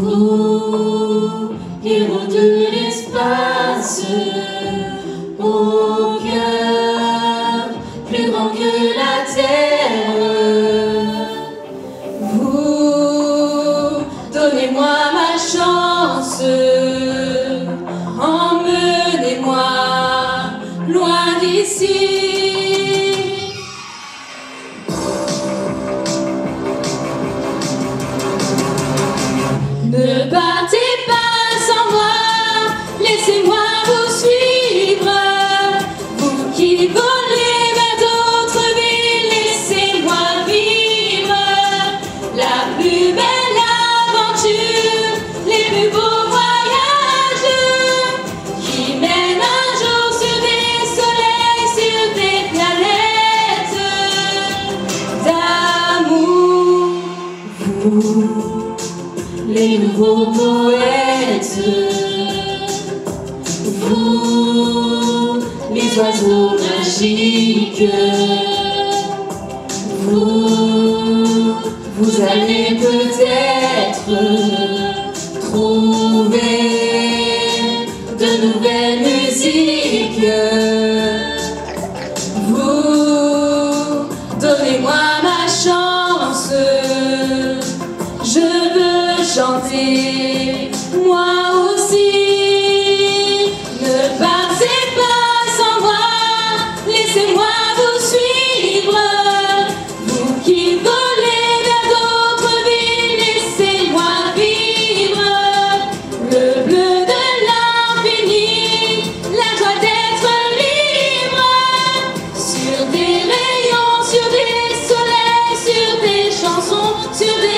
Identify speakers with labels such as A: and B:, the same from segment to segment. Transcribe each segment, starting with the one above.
A: Vous, héros de l'espace, au cœur plus grand que la terre, vous, donnez-moi ma chance, emmenez-moi loin d'ici. Ne partez pas sans moi, laissez-moi vous suivre. Vous qui volez vers d'autres villes, laissez-moi vivre la plus belle aventure, les plus beaux voyages qui mènent un jour sur des soleils, sur des planètes d'amour. Vous, les nouveaux poètes, vous, les oiseaux magiques, vous allez peut-être trouver de nouvelles musiques. Vous, donnez-moi ma chance, je veux chanter, moi aussi. Ne partez pas sans moi, laissez-moi vous suivre. Vous qui volez vers d'autres villes, laissez-moi vivre le bleu de l'infini, la joie d'être libre. Sur des rayons, sur des soleils, sur des chansons, sur des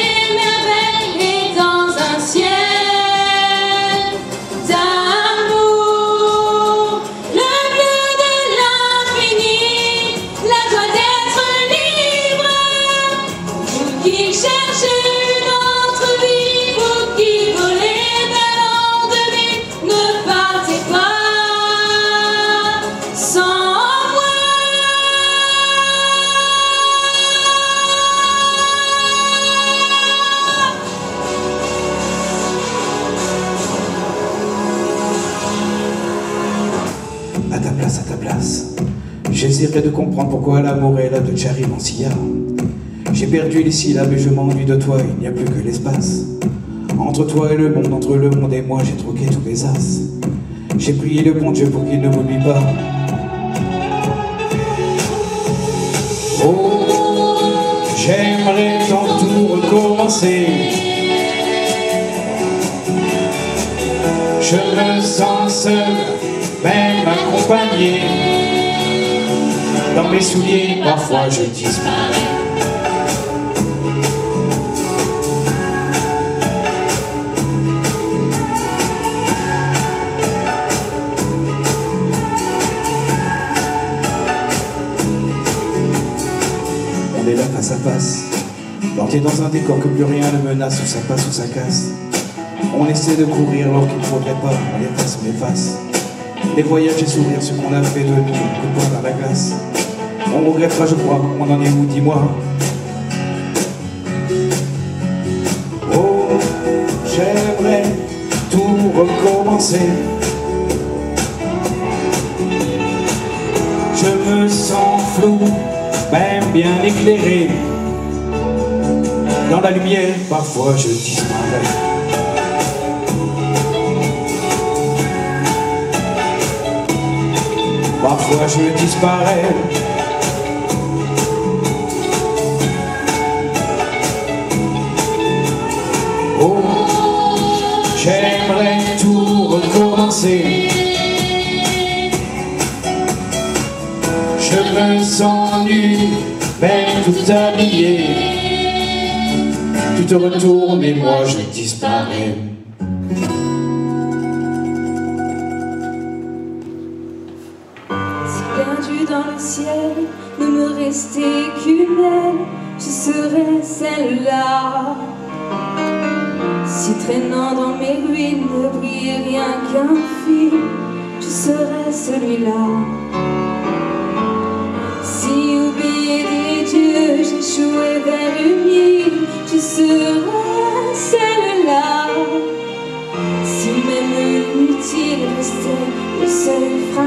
B: à ta place. J'essaierai de comprendre pourquoi l'amour est là de Charlie Mansilla. J'ai perdu les syllabes et je m'ennuie de toi, il n'y a plus que l'espace. Entre toi et le monde, entre le monde et moi, j'ai troqué tous mes as. J'ai prié le bon Dieu pour qu'il ne m'oublie pas. Oh, j'aimerais tant tout recommencer. Je me sens seul, même accompagné. Dans mes souliers, parfois je disparais. On est là face à face, planté dans un décor que plus rien ne menace, où ça passe ou ça casse. On essaie de courir alors qu'il ne faudrait pas, on efface. Les voyages et sourires, ce qu'on a fait de nous, que boire dans la glace. On regrettera, je crois, on en est où, dis-moi. Oh, j'aimerais tout recommencer. Je me sens flou, même bien éclairé. Dans la lumière, parfois je disparais. Parfois je disparais. Oh, j'aimerais tout recommencer. Je me sens nu, même tout habillé. Tu te retournes et moi je disparais.
A: Perdu dans le ciel, ne me restait qu'une aile, je serais celle-là. Si traînant dans mes ruines ne brillait rien qu'un fil, je serais celui-là. Si oublié des dieux, j'échouais vers une île, je serais celle-là.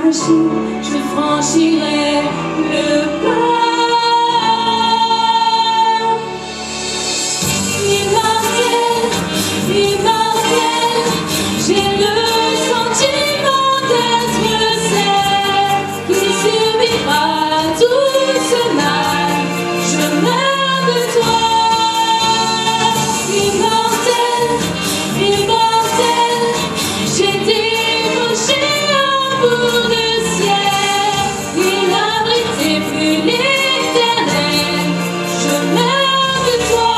A: rafraîchie, je franchirai le pas. J'ai le sentiment d'être celle qui subira tout ce mal. Je meurs de toi. Immortel, immortel, j'ai décroché un bout de ciel. Inabrité plus l'éternel. Je meurs de toi.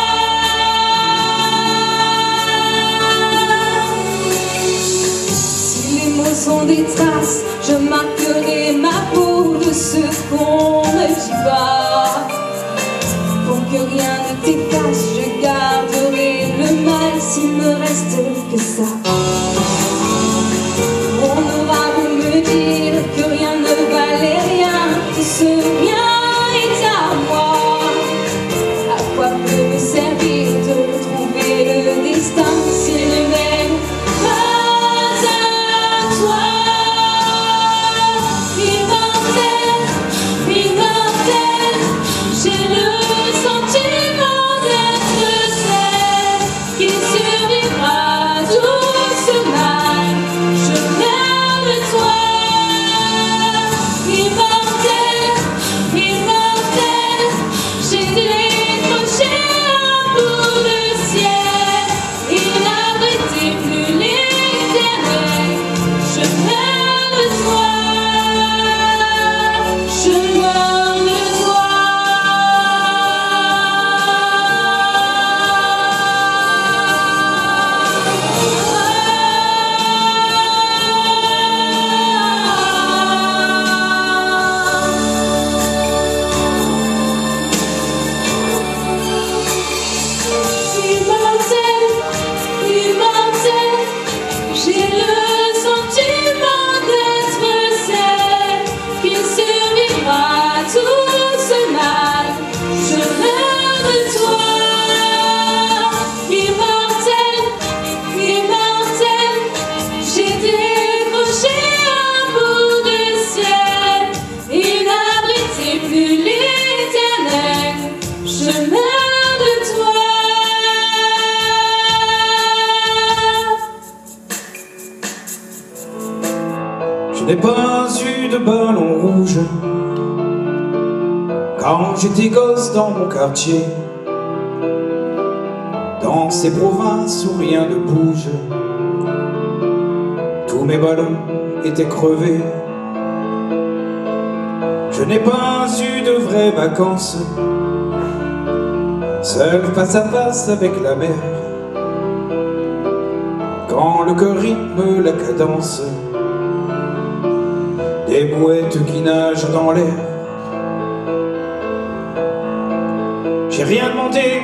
A: Sont des traces, je marquerai ma peau de ce qu'on ne dit pas. Pour que rien ne t'efface, je garderai le mal s'il me reste que ça. On aura beau me dire que rien ne valait rien, que ce rien est à moi. À quoi peut me servir de trouver le destin s'il ne mène pas?
B: Je n'ai pas eu de ballon rouge quand j'étais gosse dans mon quartier. Dans ces provinces où rien ne bouge, tous mes ballons étaient crevés. Je n'ai pas eu de vraies vacances, seul face à face avec la mer. Quand le cœur rythme la cadence des mouettes qui nagent dans l'air. J'ai rien demandé,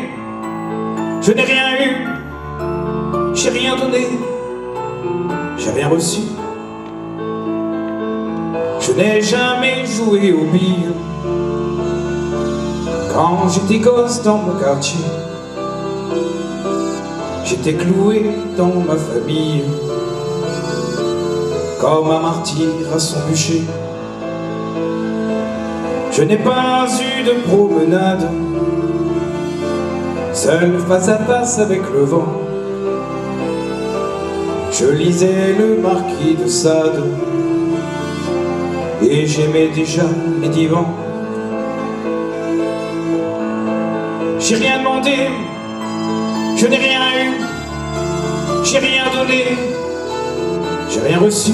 B: je n'ai rien eu, j'ai rien donné, j'ai rien reçu. Je n'ai jamais joué aux billes quand j'étais gosse dans mon quartier. J'étais cloué dans ma famille comme un martyr à son bûcher. Je n'ai pas eu de promenade, seul face à face avec le vent. Je lisais le Marquis de Sade et j'aimais déjà les divans. J'ai rien demandé, je n'ai rien eu, j'ai rien donné, j'ai rien reçu.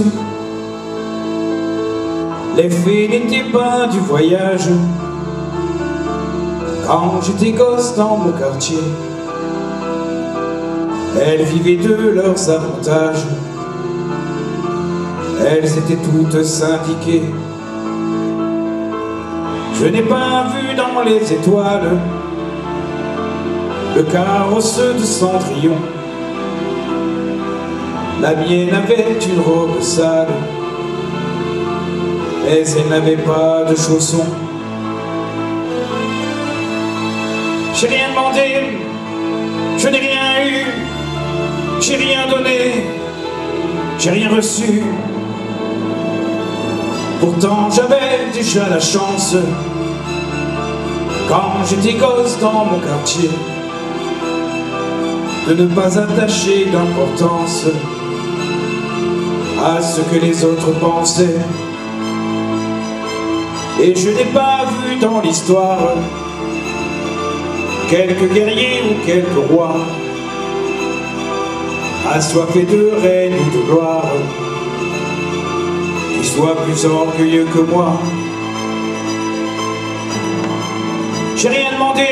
B: Les fées n'étaient pas du voyage quand j'étais gosse dans mon quartier. Elles vivaient de leurs avantages, elles étaient toutes syndiquées. Je n'ai pas vu dans les étoiles le carrosse de Cendrillon. La mienne avait une robe sale, mais elle n'avait pas de chaussons. J'ai rien demandé, je n'ai rien eu, j'ai rien donné, j'ai rien reçu. Pourtant j'avais déjà la chance, quand j'étais gosse dans mon quartier, de ne pas attacher d'importance à ce que les autres pensaient. Et je n'ai pas vu dans l'histoire quelques guerriers ou quelques rois assoiffés de règne ou de gloire qui soient plus orgueilleux que moi. J'ai rien demandé,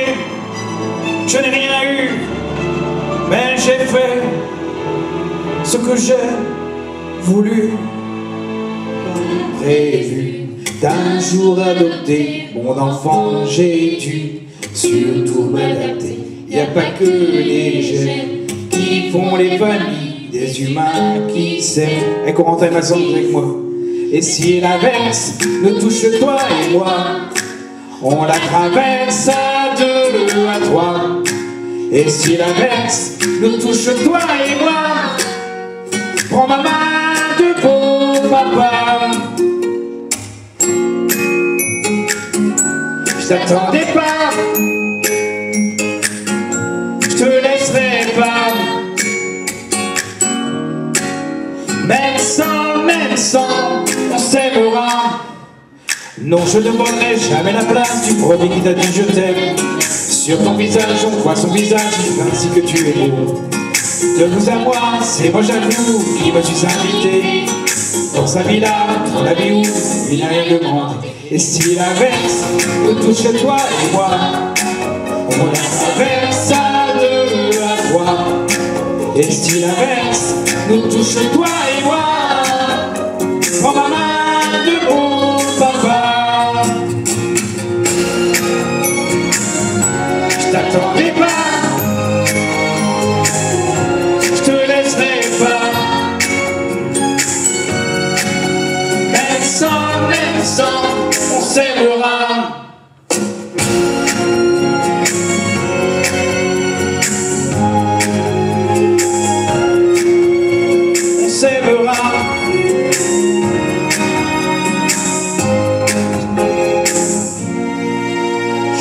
B: je n'ai rien eu, mais j'ai fait ce que j'ai voulu. Prévu d'un jour adopter mon enfant, j'ai dû surtout m'adapter. Y a pas que les gènes qui font les familles, des humains qui s'aiment. Et Corentin et Maxence avec moi. Et si l'inverse nous touche toi et moi, on la traverse à deux, à trois. Et si l'inverse nous touche toi et moi, prends ma main de beau papa. Je t'attendais pas, je te laisserai pas. Même sans, on s'aimera. Non, je ne volerai jamais la place du premier qui t'a dit je t'aime. Sur ton visage, on voit son visage, ainsi que tu es beau. De vous à moi, c'est moi jaloux qui me suis invité dans sa villa, dans la vie où il n'y a rien de monde. Et si l'inverse nous touche toi et moi, on la traverse à deux, à trois. Et si l'inverse nous touche toi et moi, prends ma main de mon papa. Je t'attendais pas, je te laisserai pas. Même sans, on s'aimera. On s'aimera.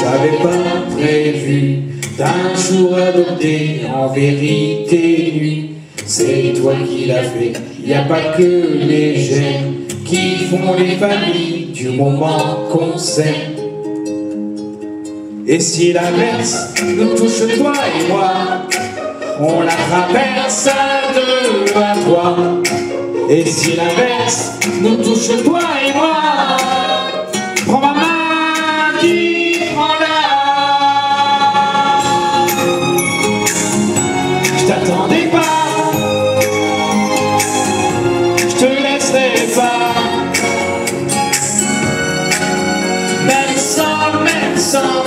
B: J'avais pas prévu d'un jour adopté, en vérité nuit, c'est toi qui l'as fait. Y a pas que les gènes qui font les familles du moment qu'on s'aime. Et si l'inverse nous touche toi et moi, on la traverse à deux, à trois. Et si l'inverse nous touche toi et moi, prends ma main, dis, prends-la. Je t'attendais pas, je te laisserai pas. Même sans,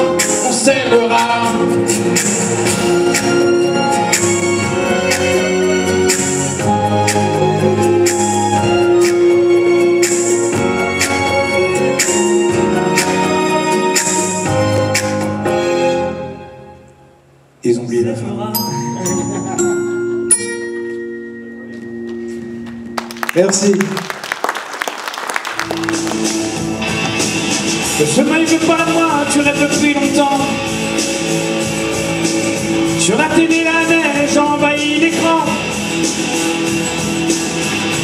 B: on s'aimera. Ils ont oublié la fin. Merci. Le chemin il veut pas de moi, tu rêves depuis longtemps. Sur la télé, la neige envahit l'écran.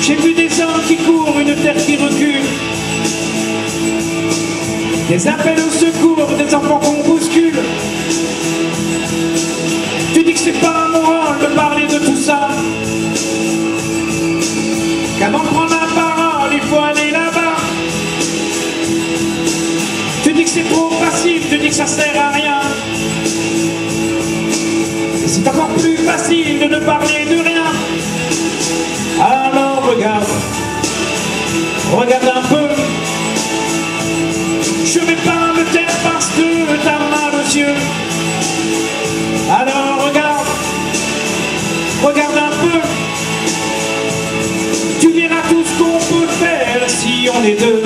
B: J'ai vu des hommes qui courent, une terre qui recule. Des appels au secours, des enfants qu'on bouscule. Tu dis que c'est pas mon rôle de parler de tout ça, qu'avant de prendre la parole, il faut aller là-bas. Tu dis que c'est trop facile, tu dis que ça sert à rien. Et c'est encore plus facile de ne parler de rien. Alors regarde, regarde un peu. Je vais pas me taire parce que t'as mal aux yeux. Alors regarde, regarde un peu. Tu verras tout ce qu'on peut faire si on est deux.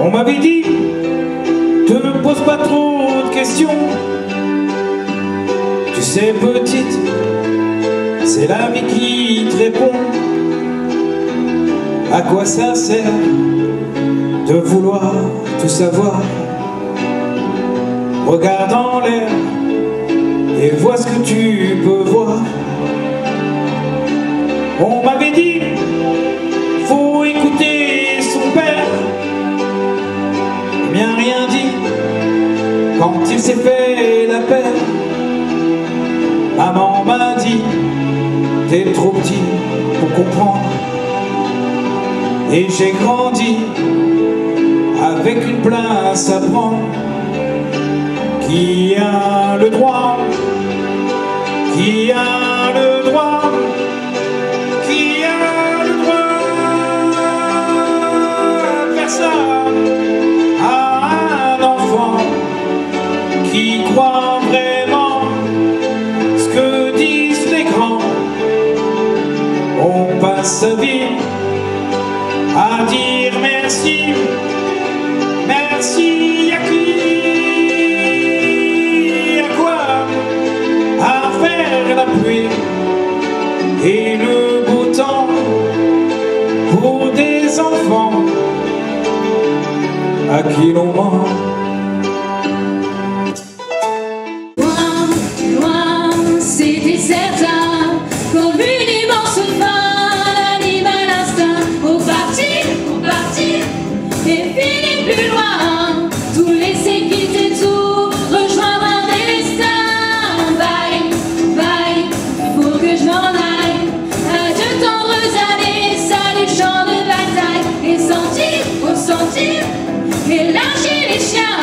B: On m'avait dit, te pose pas trop de questions. Tu sais petite, c'est la vie qui te répond. À quoi ça sert de vouloir tout savoir? Regarde en l'air et vois ce que tu peux voir. On m'avait dit, faut écouter son père. Il m'a rien dit quand il s'est fait la peine. Maman m'a dit, t'es trop petit pour comprendre. Et j'ai grandi avec une place à prendre. Qui a le droit? Qui a le droit? Qui a le droit de faire ça à un enfant qui croit vraiment ce que disent les grands? On passe sa vie à dire merci, merci à qui, à quoi, à faire la pluie et le beau temps pour des enfants à qui l'on ment.
A: Loin, loin, c'était certain, comme une immense fin, l'animal instinct, au partir, et finir plus loin, tout laisser quitter tout, rejoindre un destin. Bye, bye, faut que je m'en aille, adieu tendres années, salut champ de bataille, et sentir, ressentir, élargir les chiens.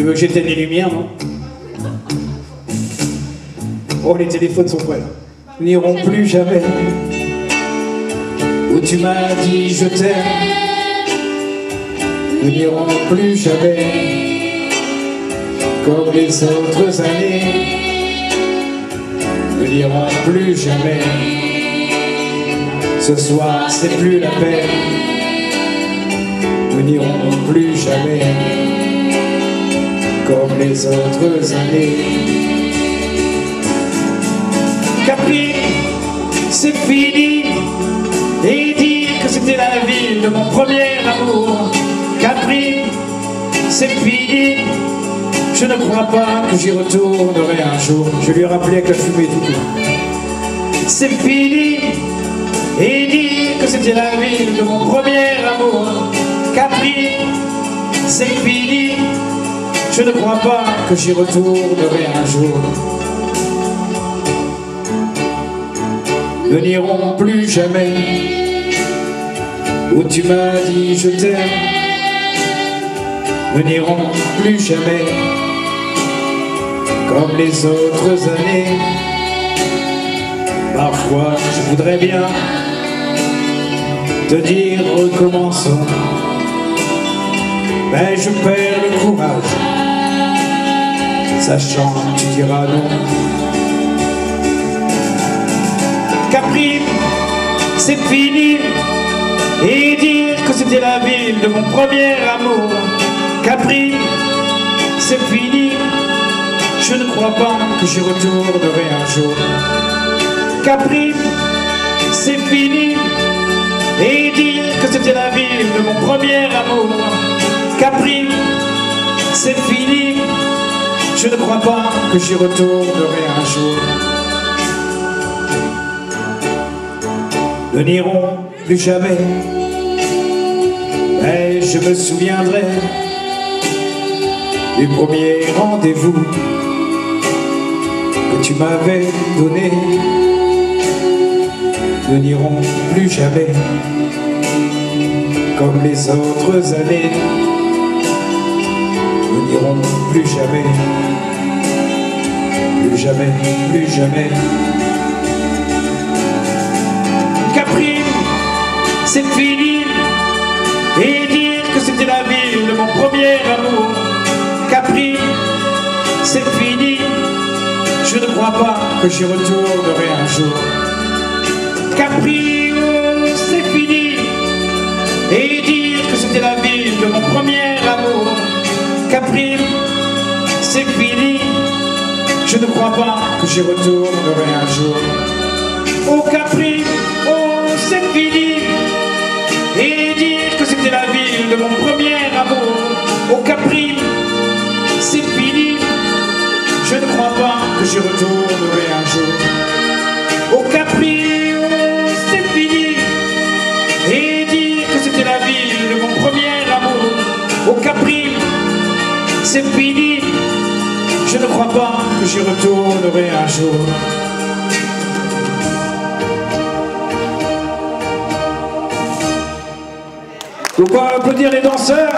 B: veux que j'éteigne les lumières, non? Oh, les téléphones sont prêts, là. Nous n'irons plus jamais où tu m'as dit je t'aime. Nous n'irons plus jamais comme les autres années. Nous n'irons plus jamais. Ce soir c'est plus la peine. Nous n'irons plus jamais comme les autres années. Capri, c'est fini. Et dire que c'était la ville de mon premier amour. Capri, c'est fini. Je ne crois pas que j'y retournerai un jour. Je lui ai rappelé avec la fumée et tout. C'est fini. Et dire que c'était la ville de mon premier amour. Capri, c'est fini. Je ne crois pas que j'y retournerai un jour. Nous n'irons plus jamais où tu m'as dit je t'aime. Nous n'irons plus jamais comme les autres années. Parfois je voudrais bien te dire recommençons, mais je perds le courage, sachant que tu diras non. Capri, c'est fini. Et dire que c'était la ville de mon premier amour. Capri, c'est fini. Je ne crois pas que j'y retournerai un jour. Capri, c'est fini. Et dire que c'était la ville de mon premier amour. Capri, c'est fini. Je ne crois pas que j'y retournerai un jour. Nous n'irons plus jamais, mais je me souviendrai du premier rendez-vous que tu m'avais donné. Nous n'irons plus jamais comme les autres années. Nous n'irons plus jamais, plus jamais, plus jamais. Capri, c'est fini. Et dire que c'était la ville de mon premier amour. Capri, c'est fini. Je ne crois pas que j'y retournerai un jour. Capri, oh, c'est fini. Et dire que c'était la ville de mon premier amour. Capri, c'est fini. Je ne crois pas que j'y retournerai un jour. Oh Capri, oh c'est fini. Et dire que c'était la ville de mon premier amour. Oh Capri, c'est fini. Je ne crois pas que j'y retournerai un jour. Oh Capri, oh c'est fini. Et dire que c'était la ville de mon premier amour. Oh Capri, c'est fini. Je ne crois pas que j'y retournerai un jour. Faut pas applaudir les danseurs.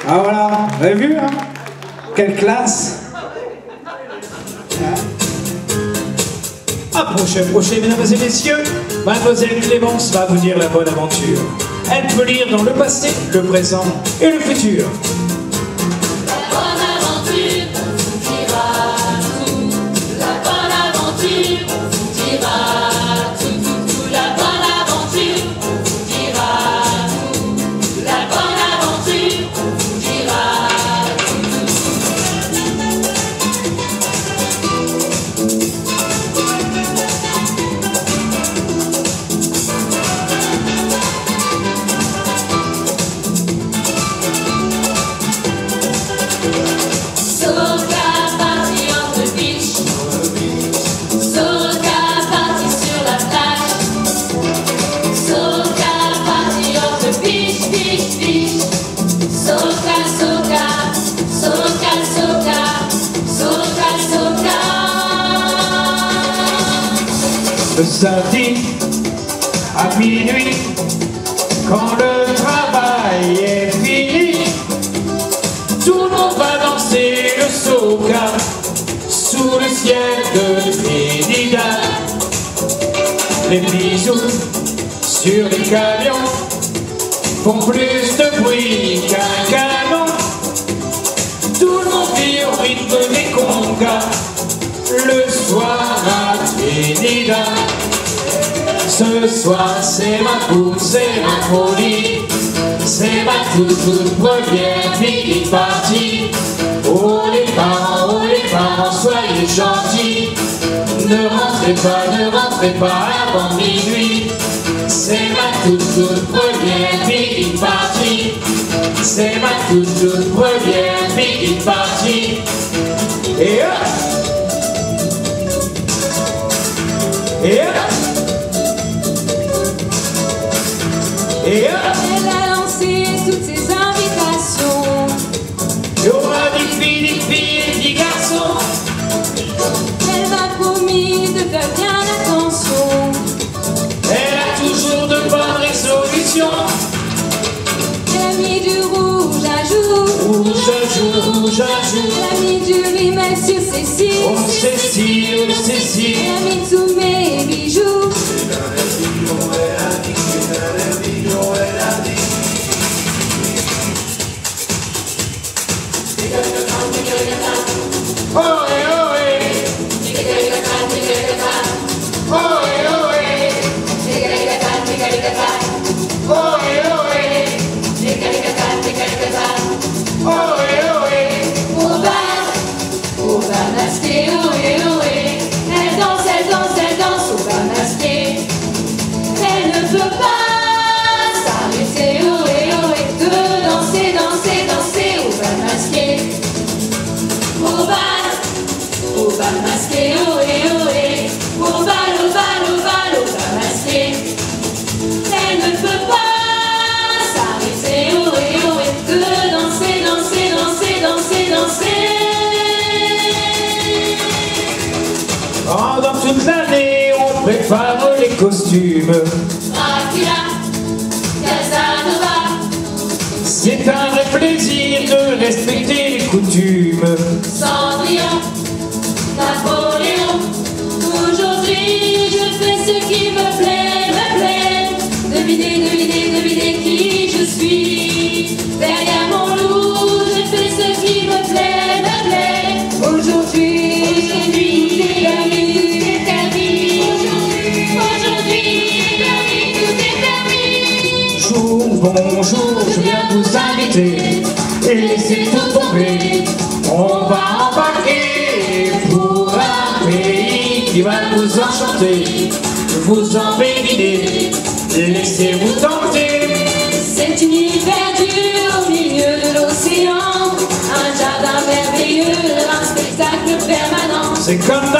B: Ah voilà, vous avez vu hein? Quelle classe. Approchez, mesdames et messieurs. Mademoiselle Clémence va vous dire la bonne aventure. Elle peut lire dans le passé, le présent et le futur. Le samedi à minuit, quand le travail est fini,
C: ciel de Trinidad. Les bisous sur les camions font plus de bruit qu'un canon. Tout le monde vit au rythme des congas le soir à Trinidad. Ce soir c'est ma course, c'est ma folie, c'est ma toute première petite partie. Oh les parents, soyez gentils, ne rentrez pas avant minuit. C'est ma toute première petite partie, c'est ma toute première petite partie. Et hop, et hop, et hop.
A: Elle a lancé toutes ses invitations.
C: Il y aura des filles et des garçons.
A: Elle m'a promis de faire bien attention.
C: Elle a toujours de bonnes résolutions.
A: Elle a mis du rouge à jour.
C: Rouge à jour, rouge à jour.
A: Elle a mis du rimel sur ses cils.
C: Oh Cécile, oh Cécile.
A: Elle a mis tous mes bijoux.
C: Oh eh, oh eh. Oh eh, oh eh. Oh eh, oh eh. Oh eh, oh eh.
A: Au bal masqué, ohé, ohé. Elle danse, elle danse, elle danse au bal masqué. Elle ne peut pas s'arrêter, ohé, ohé, de danser, danser, danser au bal masqué. Au bal masqué, ohé, ohé. Au bal masqué. Elle ne peut pas s'arrêter, ohé, ohé, de danser, danser, danser, danser, danser.
C: Pendant toute l'année, on prépare les costumes.
A: Dracula, Casanova,
C: C'est un vrai plaisir de respecter les coutumes.
A: Cendrillon, Napoléon. Aujourd'hui, je fais ce qui me plaît, me plaît. Devinez, devinez, devinez qui je suis. Derrière mon loup, je fais ce qui me plaît, me plaît. Aujourd'hui, tout est permis, tout est permis. Aujourd'hui, tout est permis.
C: Bonjour, je viens vous inviter et laissez tout tomber. On va embarquer pour un pays qui va vous enchanter, vous embellir, laissez-vous tenter.
A: C'est une île perdue au milieu de l'océan, un jardin merveilleux, un spectacle permanent.
C: C'est comme